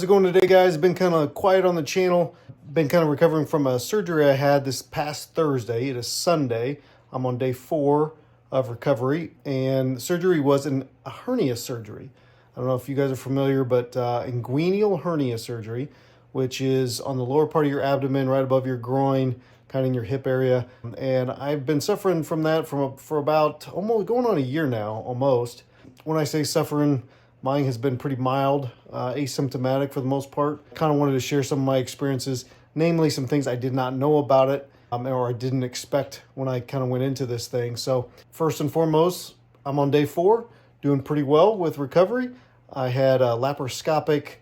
How's it going today, guys? Been kind of quiet on the channel. Been kind of recovering from a surgery I had this past Thursday. It is Sunday. I'm on day 4 of recovery, and the surgery was a hernia surgery. I don't know if you guys are familiar, but inguinal hernia surgery, which is on the lower part of your abdomen, right above your groin, kind of in your hip area. And I've been suffering from that for about almost going on a year now, almost. When I say suffering, mine has been pretty mild, asymptomatic for the most part. Kind of wanted to share some of my experiences, namely some things I did not know about it or I didn't expect when I kind of went into this thing. So first and foremost, I'm on day 4, doing pretty well with recovery. I had a laparoscopic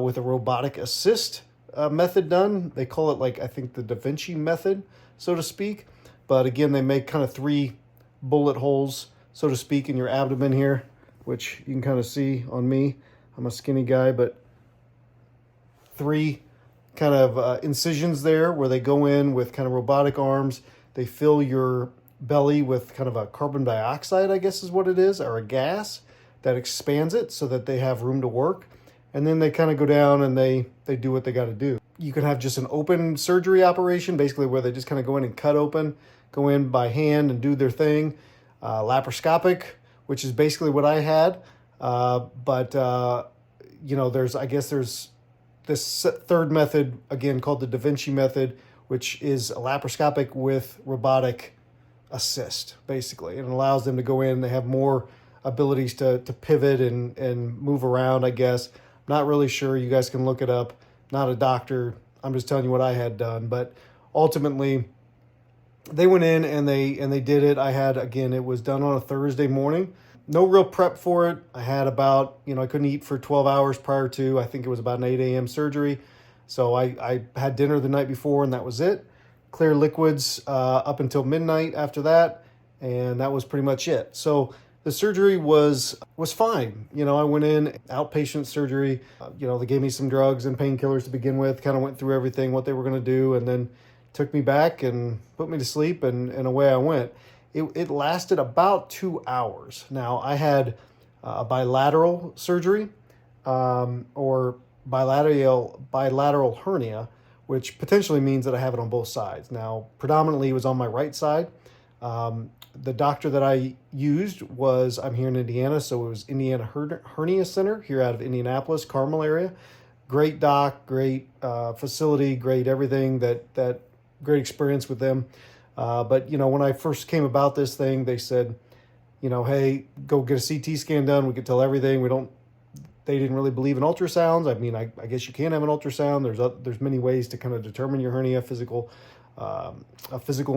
with a robotic assist method done. They call it, like, I think the Da Vinci method, so to speak. But again, they make kind of 3 bullet holes, so to speak, in your abdomen here, which you can kind of see on me. I'm a skinny guy, but 3 kind of incisions there where they go in with kind of robotic arms. They fill your belly with kind of a carbon dioxide, I guess is what it is, or a gas that expands it so that they have room to work. And then they kind of go down and they do what they got to do. You can have just an open surgery operation, basically where they just kind of go in and cut open, go in by hand and do their thing. Laparoscopic, which is basically what I had. You know, there's this third method, again, called the Da Vinci method, which is a laparoscopic with robotic assist, basically. It allows them to go in. They have more abilities to pivot and move around, I guess. Not really sure. You guys can look it up. Not a doctor. I'm just telling you what I had done. But ultimately, they went in and they did it. I had, again, it was done on a Thursday morning. No real prep for it. I had about, I couldn't eat for 12 hours prior to, I think it was about an 8 a.m. surgery. So I had dinner the night before and that was it. Clear liquids up until midnight after that. And that was pretty much it. So the surgery was fine. I went in, outpatient surgery. They gave me some drugs and painkillers to begin with, kind of went through everything, what they were going to do, and then took me back and put me to sleep, and away I went. It lasted about 2 hours. Now, I had a bilateral surgery or bilateral hernia, which potentially means that I have it on both sides. Now, predominantly it was on my right side. The doctor that I used I'm here in Indiana, so it was Indiana Hernia Center here out of Indianapolis, Carmel area. Great doc, great facility, great everything, that great experience with them. But when I first came about this thing, they said, hey, go get a CT scan done. We could tell everything. They didn't really believe in ultrasounds. I mean, I guess you can have an ultrasound. There's many ways to kind of determine your hernia, a physical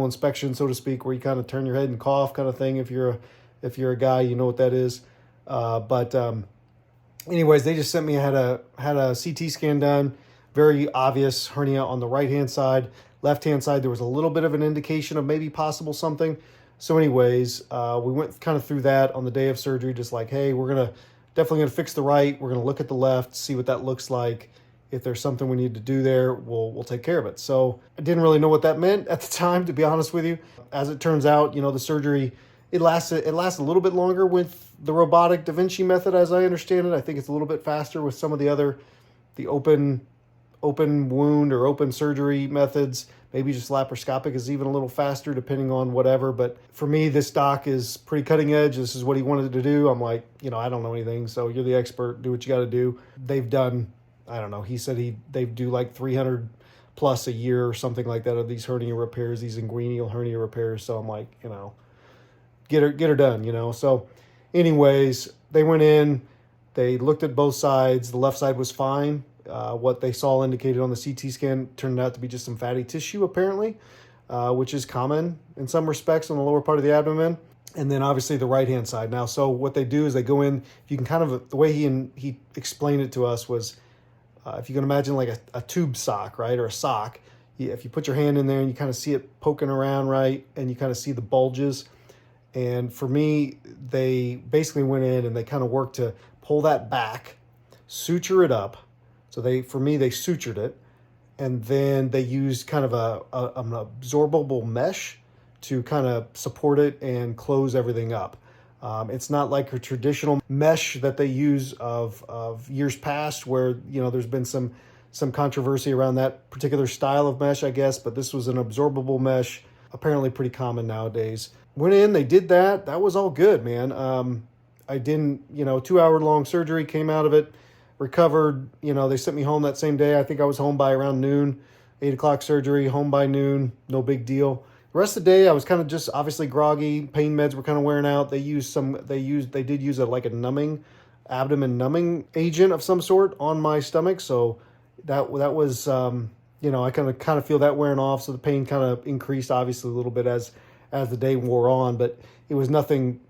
inspection, so to speak, where you kind of turn your head and cough kind of thing. If you're a guy, you know what that is. Anyways, they just sent me, I had a CT scan done, very obvious hernia on the right-hand side. Left-hand side, there was a little bit of an indication of maybe possible something. So anyways, we went kind of through that on the day of surgery, just like, hey, we're definitely going to fix the right. We're going to look at the left, see what that looks like. If there's something we need to do there, we'll take care of it. So I didn't really know what that meant at the time, to be honest with you. As it turns out, the surgery, it lasted a little bit longer with the robotic Da Vinci method, as I understand it. I think it's a little bit faster with some of the open wound or open surgery methods. Maybe just laparoscopic is even a little faster, depending on whatever. But for me, this doc is pretty cutting edge. This is what he wanted to do. I'm like, I don't know anything, so you're the expert. Do what you got to do. They've done, I don't know. He said they do like 300 plus a year or something like that of these hernia repairs, these inguinal hernia repairs. So I'm like, get her done. So anyways, they went in, they looked at both sides. The left side was fine. What they saw indicated on the CT scan turned out to be just some fatty tissue, apparently, which is common in some respects on the lower part of the abdomen. And then obviously the right-hand side. Now, so what they do is they go in, you can kind of, the way he explained it to us was, if you can imagine like a tube sock, right, or a sock, if you put your hand in there and you kind of see it poking around, right, and you kind of see the bulges. And for me, they basically went in and they kind of worked to pull that back, suture it up. So for me, they sutured it, and then they used kind of an absorbable mesh to kind of support it and close everything up. It's not like a traditional mesh that they use of years past, where there's been some controversy around that particular style of mesh, I guess. But this was an absorbable mesh, apparently pretty common nowadays. Went in, they did that. That was all good, man. I didn't, 2 hour long surgery, came out of it, recovered. They sent me home that same day. I think I was home by around noon, 8 o'clock surgery, home by noon, no big deal. The rest of the day, I was kind of just obviously groggy. Pain meds were kind of wearing out. They did use like a abdomen numbing agent of some sort on my stomach. So that was, I kind of feel that wearing off. So the pain kind of increased obviously a little bit as the day wore on, but it was nothing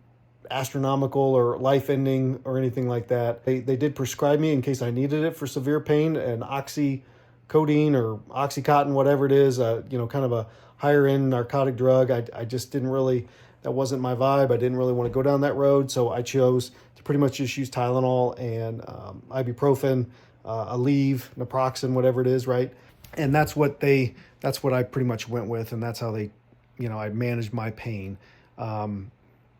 astronomical or life-ending or anything like that. They did prescribe me, in case I needed it for severe pain, an oxycodone or Oxycontin, whatever it is, kind of a higher-end narcotic drug. I just didn't really, that wasn't my vibe. I didn't really want to go down that road, so I chose to pretty much just use Tylenol and ibuprofen, Aleve, naproxen, whatever it is, right? And that's what I pretty much went with, and that's how I managed my pain.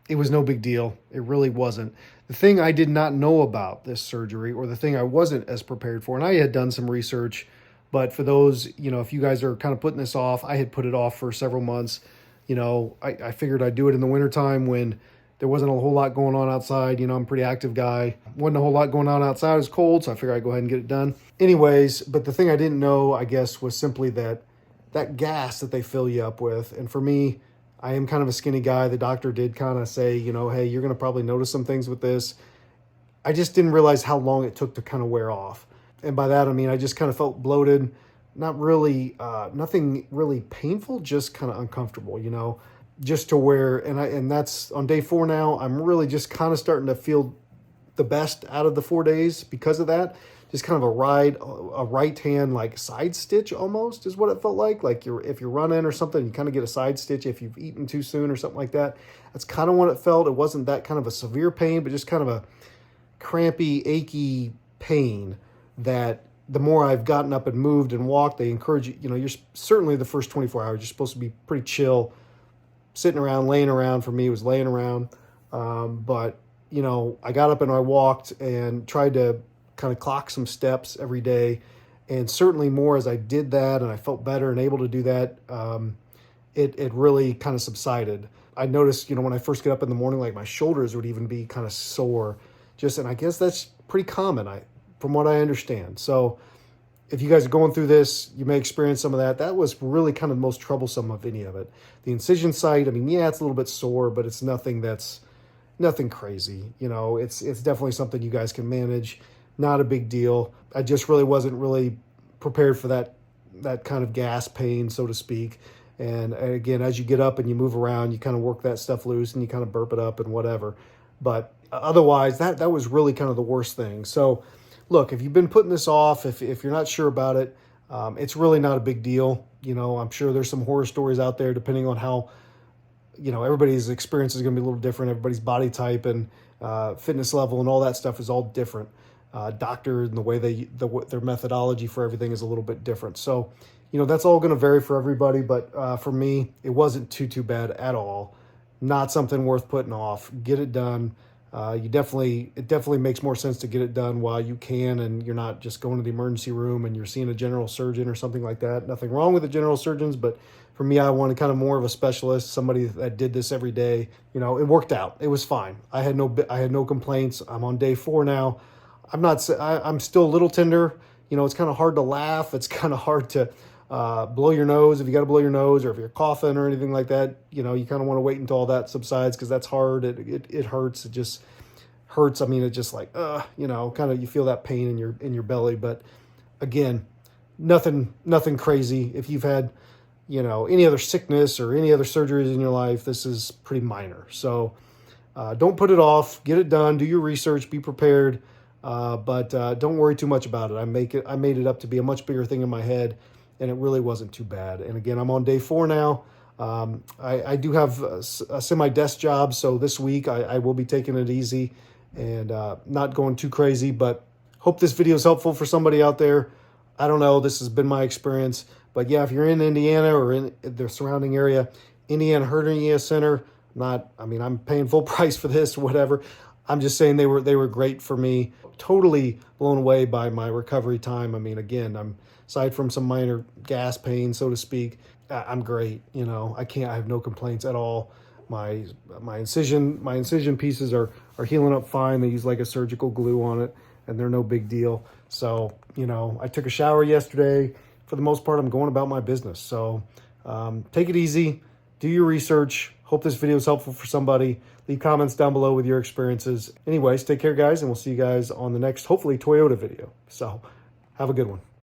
It was no big deal. It really wasn't. The thing I did not know about this surgery, or the thing I wasn't as prepared for, and I had done some research, but for those, if you guys are kind of putting this off, I had put it off for several months. I figured I'd do it in the wintertime when there wasn't a whole lot going on outside. I'm a pretty active guy. Wasn't a whole lot going on outside. It was cold, so I figured I'd go ahead and get it done. Anyways, but the thing I didn't know, I guess, was simply that gas that they fill you up with. And for me, I am kind of a skinny guy. The doctor did kind of say, hey, you're going to probably notice some things with this. I just didn't realize how long it took to kind of wear off. And by that, I mean, I just kind of felt bloated, not really, nothing really painful, just kind of uncomfortable, just to where, and that's on day 4 now. I'm really just kind of starting to feel the best out of the 4 days because of that. Just kind of a right hand like side stitch almost is what it felt like. Like if you're running or something, you kind of get a side stitch if you've eaten too soon or something like that. That's kind of what it felt. It wasn't that kind of a severe pain, but just kind of a crampy, achy pain that the more I've gotten up and moved and walked, they encourage you, you're certainly the first 24 hours, you're supposed to be pretty chill, sitting around, laying around. For me, it was laying around. But I got up and I walked and tried to kind of clock some steps every day, and certainly more as I did that and I felt better and able to do that, it really kind of subsided. I noticed, when I first get up in the morning, like my shoulders would even be kind of sore, and I guess that's pretty common, from what I understand. So if you guys are going through this, you may experience some of that. That was really kind of the most troublesome of any of it. The incision site, I mean, yeah, it's a little bit sore, but it's nothing crazy. It's definitely something you guys can manage. Not a big deal. I just really wasn't really prepared for that kind of gas pain, so to speak. And again, as you get up and you move around, you kind of work that stuff loose and you kind of burp it up and whatever. But otherwise, that was really kind of the worst thing. So look, if you've been putting this off, if you're not sure about it, it's really not a big deal. I'm sure there's some horror stories out there, depending on how, everybody's experience is going to be a little different. Everybody's body type and fitness level and all that stuff is all different. Doctor and the way their methodology for everything is a little bit different. So, that's all going to vary for everybody. But for me, it wasn't too bad at all. Not something worth putting off. Get it done. It definitely makes more sense to get it done while you can, and you're not just going to the emergency room and you're seeing a general surgeon or something like that. Nothing wrong with the general surgeons, but for me, I wanted kind of more of a specialist, somebody that did this every day. It worked out. It was fine. I had no complaints. I'm on day 4 now. I'm still a little tender. It's kind of hard to laugh. It's kind of hard to blow your nose if you got to blow your nose, or if you're coughing or anything like that. You kind of want to wait until all that subsides, because that's hard. It hurts. It just hurts. I mean, it just like, kind of, you feel that pain in your belly. But again, nothing crazy. If you've had, any other sickness or any other surgeries in your life, this is pretty minor. So don't put it off. Get it done. Do your research. Be prepared. But don't worry too much about it. I made it up to be a much bigger thing in my head, and it really wasn't too bad. And again, I'm on day 4 now. I do have a semi-desk job, so this week I will be taking it easy and not going too crazy, but hope this video is helpful for somebody out there. I don't know. This has been my experience. But yeah, if you're in Indiana or in the surrounding area, Inguinal Hernia Center, I mean, I'm paying full price for this or whatever. I'm just saying they were great for me. Totally blown away by my recovery time. I mean, again, I'm aside from some minor gas pain, so to speak, I'm great. You know, I have no complaints at all. My incision pieces are healing up fine. They use like a surgical glue on it, and they're no big deal. So, you know, I took a shower yesterday. For the most part, I'm going about my business. So take it easy, do your research. Hope this video is helpful for somebody. Leave comments down below with your experiences. Anyways, take care, guys, and we'll see you guys on the next, hopefully, Toyota video. So have a good one.